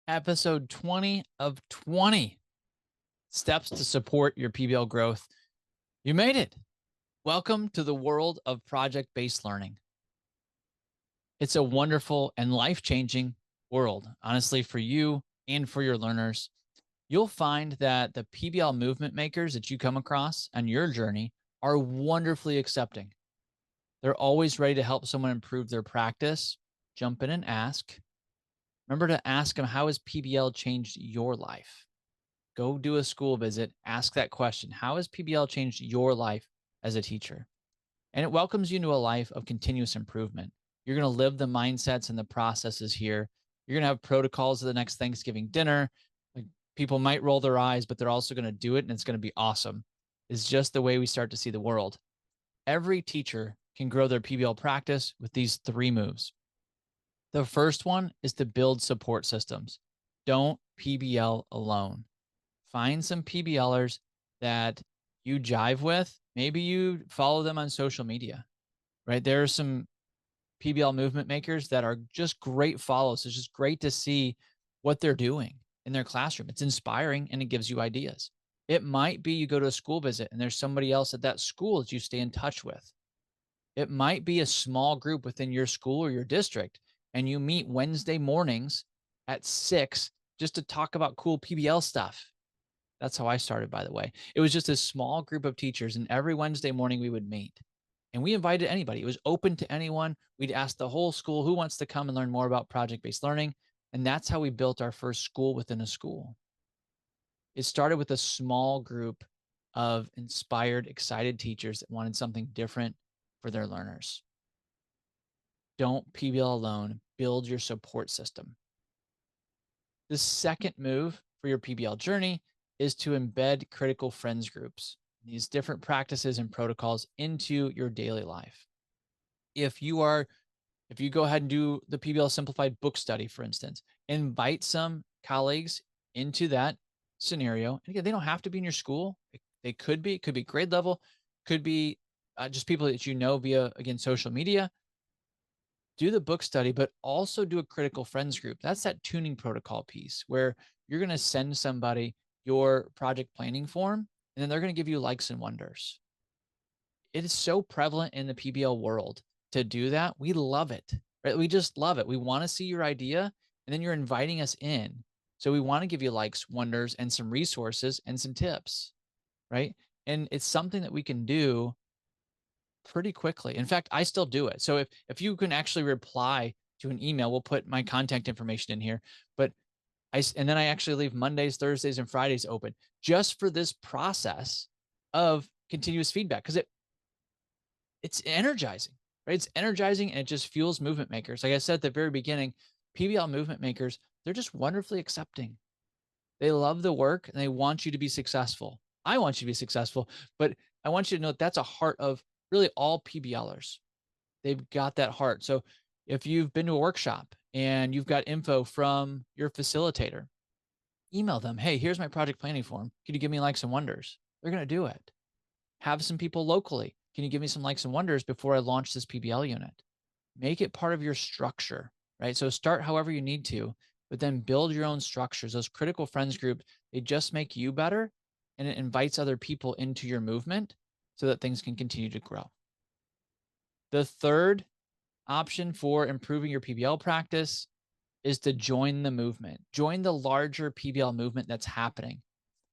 Episode 20 of 20 steps to support your PBL growth. You made it. Welcome to the world of project-based learning. It's a wonderful and life-changing world, honestly, for you and for your learners. You'll find that the PBL movement makers that you come across on your journey are wonderfully accepting. They're always ready to help someone improve their practice. Jump in and ask. Remember to ask them, how has PBL changed your life? Go do a school visit, ask that question. How has PBL changed your life as a teacher? And it welcomes you into a life of continuous improvement. You're going to live the mindsets and the processes here. You're going to have protocols of the next Thanksgiving dinner. Like, people might roll their eyes, but they're also going to do it, and it's going to be awesome. It's just the way we start to see the world. Every teacher can grow their PBL practice with these three moves. The first one is to build support systems. Don't PBL alone. Find some PBLers that you jive with. Maybe you follow them on social media, right? There are some PBL movement makers that are just great follows. It's just great to see what they're doing in their classroom. It's inspiring and it gives you ideas. It might be you go to a school visit and there's somebody else at that school that you stay in touch with. It might be a small group within your school or your district, and you meet Wednesday mornings at 6 just to talk about cool PBL stuff. That's how I started, by the way. It was just a small group of teachers, and every Wednesday morning we would meet. And we invited anybody. It was open to anyone. We'd ask the whole school who wants to come and learn more about project-based learning. And that's how we built our first school within a school. It started with a small group of inspired, excited teachers that wanted something different for their learners. Don't PBL alone. Build your support system. The second move for your PBL journey is to embed critical friends groups, these different practices and protocols into your daily life. If you go ahead and do the PBL Simplified book study, for instance, invite some colleagues into that scenario. And again, they don't have to be in your school. It could be grade level, could be just people that you know via, again, social media. Do the book study, but also do a critical friends group. That's that tuning protocol piece where you're going to send somebody your project planning form, and then they're going to give you likes and wonders. It is so prevalent in the PBL world to do that. We love it, right? We just love it. We want to see your idea, and then you're inviting us in. So we want to give you likes, wonders, and some resources and some tips, right? And it's something that we can do pretty quickly. In fact, I still do it. So if you can actually reply to an email, we'll put my contact information in here. But and then I actually leave Mondays, Thursdays, and Fridays open just for this process of continuous feedback, because it's energizing, right? It's energizing and it just fuels movement makers. Like I said at the very beginning, PBL movement makers, they're just wonderfully accepting. They love the work and they want you to be successful. I want you to be successful, but I want you to know that that's a heart of really all PBLers. They've got that heart. So if you've been to a workshop and you've got info from your facilitator, email them. Hey, here's my project planning form. Can you give me likes and wonders? They're going to do it. Have some people locally. Can you give me some likes and wonders before I launch this PBL unit? Make it part of your structure, right? So start however you need to, but then build your own structures. Those critical friends groups, they just make you better, and it invites other people into your movement so that things can continue to grow. The third option for improving your PBL practice is to join the movement. Join the larger PBL movement that's happening.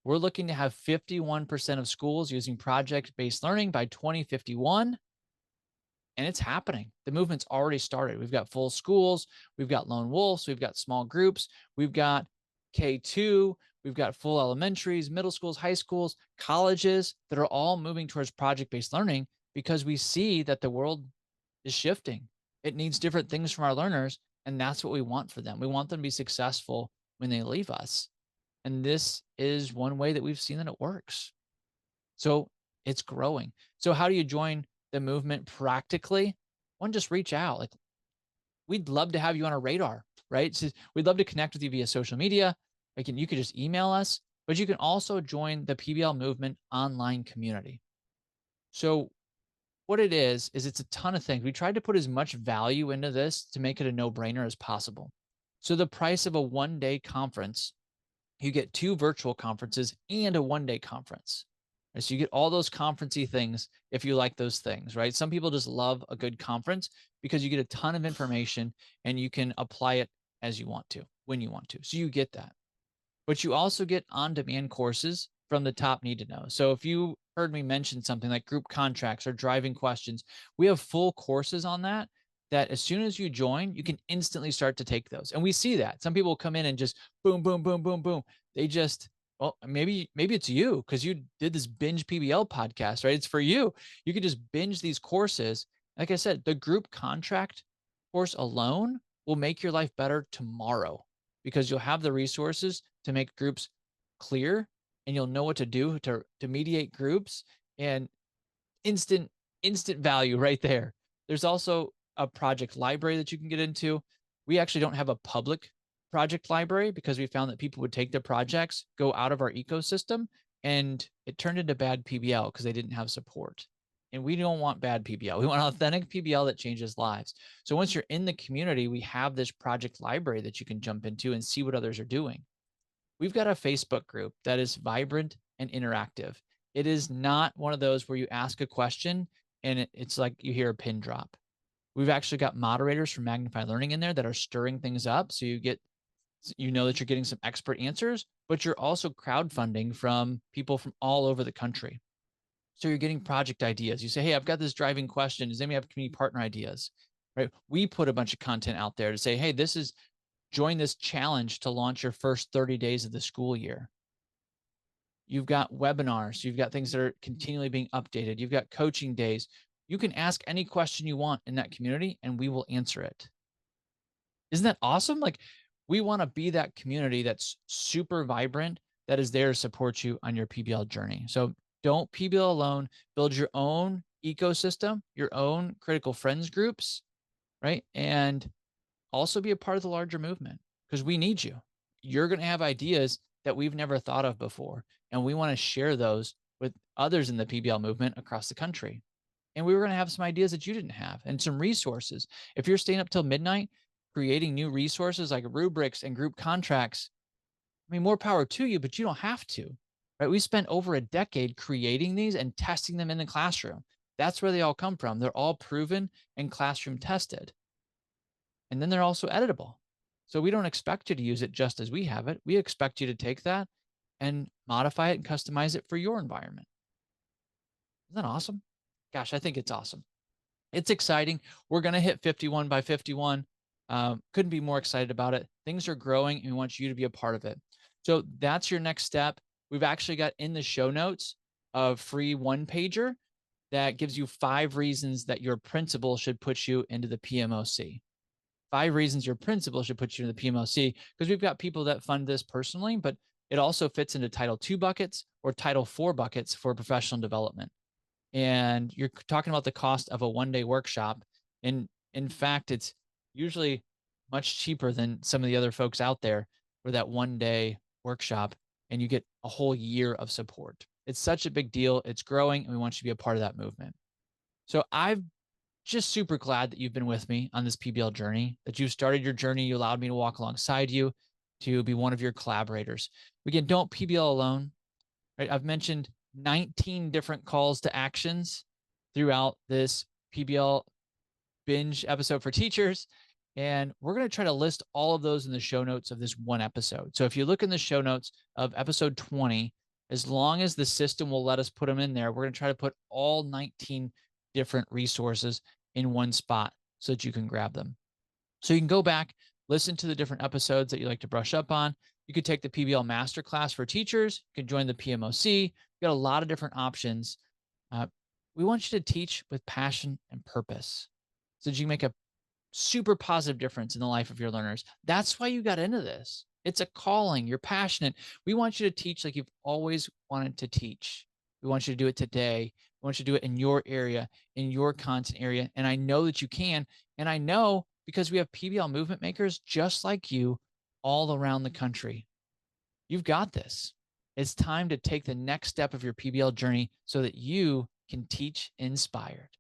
We're looking to have 51% of schools using project-based learning by 2051. And it's happening. The movement's already started. We've got full schools. We've got lone wolves. We've got small groups. We've got K2. We've got full elementaries, middle schools, high schools, colleges that are all moving towards project-based learning because we see that the world is shifting. It needs different things from our learners, and that's what we want for them. We want them to be successful when they leave us. And this is one way that we've seen that it works. So it's growing. So how do you join the movement practically? One, just reach out. Like, we'd love to have you on our radar, right? So we'd love to connect with you via social media. Like, you could just email us, but you can also join the PBL movement online community. So what it is it's a ton of things. We tried to put as much value into this to make it a no-brainer as possible. So the price of a one-day conference, you get 2 virtual conferences and a one-day conference. Right? So you get all those conferencey things if you like those things, right? Some people just love a good conference because you get a ton of information and you can apply it as you want to, when you want to. So you get that. But you also get on-demand courses from the top need to know. So if you heard me mention something like group contracts or driving questions, we have full courses on that, that as soon as you join, you can instantly start to take those. And we see that. Some people come in and just boom, boom, boom, boom, boom. They just, well, maybe it's you because you did this binge PBL podcast, right? It's for you. You could just binge these courses. Like I said, the group contract course alone will make your life better tomorrow because you'll have the resources to make groups clear and you'll know what to do to mediate groups, and instant value right there. There's also a project library that you can get into. We actually don't have a public project library because we found that people would take their projects, go out of our ecosystem, and it turned into bad PBL because they didn't have support. And we don't want bad PBL. We want authentic PBL that changes lives. So once you're in the community, we have this project library that you can jump into and see what others are doing. We've got a Facebook group that is vibrant and interactive. It is not one of those where you ask a question and it's like you hear a pin drop. We've actually got moderators from Magnify Learning in there that are stirring things up. So you know that you're getting some expert answers, but you're also crowdfunding from people from all over the country. So you're getting project ideas. You say, hey, I've got this driving question. Does anybody have community partner ideas? Right? We put a bunch of content out there to say, hey, join this challenge to launch your first 30 days of the school year. You've got webinars. You've got things that are continually being updated. You've got coaching days. You can ask any question you want in that community and we will answer it. Isn't that awesome? Like, we want to be that community that's super vibrant, that is there to support you on your PBL journey. So don't PBL alone. Build your own ecosystem, your own critical friends groups, right? And also be a part of the larger movement because we need you. You're going to have ideas that we've never thought of before. And we want to share those with others in the PBL movement across the country. And we were going to have some ideas that you didn't have and some resources. If you're staying up till midnight, creating new resources like rubrics and group contracts, I mean, more power to you, but you don't have to, right? We spent over a decade creating these and testing them in the classroom. That's where they all come from. They're all proven and classroom tested. And then they're also editable. So we don't expect you to use it just as we have it. We expect you to take that and modify it and customize it for your environment. Isn't that awesome? Gosh, I think it's awesome. It's exciting. We're going to hit 51 by 51. Couldn't be more excited about it. Things are growing and we want you to be a part of it. So that's your next step. We've actually got in the show notes a free one pager that gives you 5 reasons that your principal should put you into the PMOC. 5 reasons your principal should put you in the PMOC, because we've got people that fund this personally, but it also fits into Title II buckets or Title IV buckets for professional development. And you're talking about the cost of a one-day workshop. And in fact, it's usually much cheaper than some of the other folks out there for that one-day workshop, and you get a whole year of support. It's such a big deal. It's growing, and we want you to be a part of that movement. So I'm just super glad that you've been with me on this PBL journey, that you've started your journey. You allowed me to walk alongside you, to be one of your collaborators. Again, don't PBL alone, right? I've mentioned 19 different calls to actions throughout this PBL binge episode for teachers. And we're going to try to list all of those in the show notes of this one episode. So if you look in the show notes of episode 20, as long as the system will let us put them in there, we're going to try to put all 19 different resources in one spot so that you can grab them. So you can go back, listen to the different episodes that you like to brush up on. You could take the PBL masterclass for teachers. You can join the PMOC. You've got a lot of different options. We want you to teach with passion and purpose so that you can make a super positive difference in the life of your learners. That's why you got into this. It's a calling. You're passionate. We want you to teach like you've always wanted to teach. We want you to do it today. We want you to do it in your area, in your content area. And I know that you can. And I know because we have PBL movement makers just like you all around the country. You've got this. It's time to take the next step of your PBL journey so that you can teach inspired.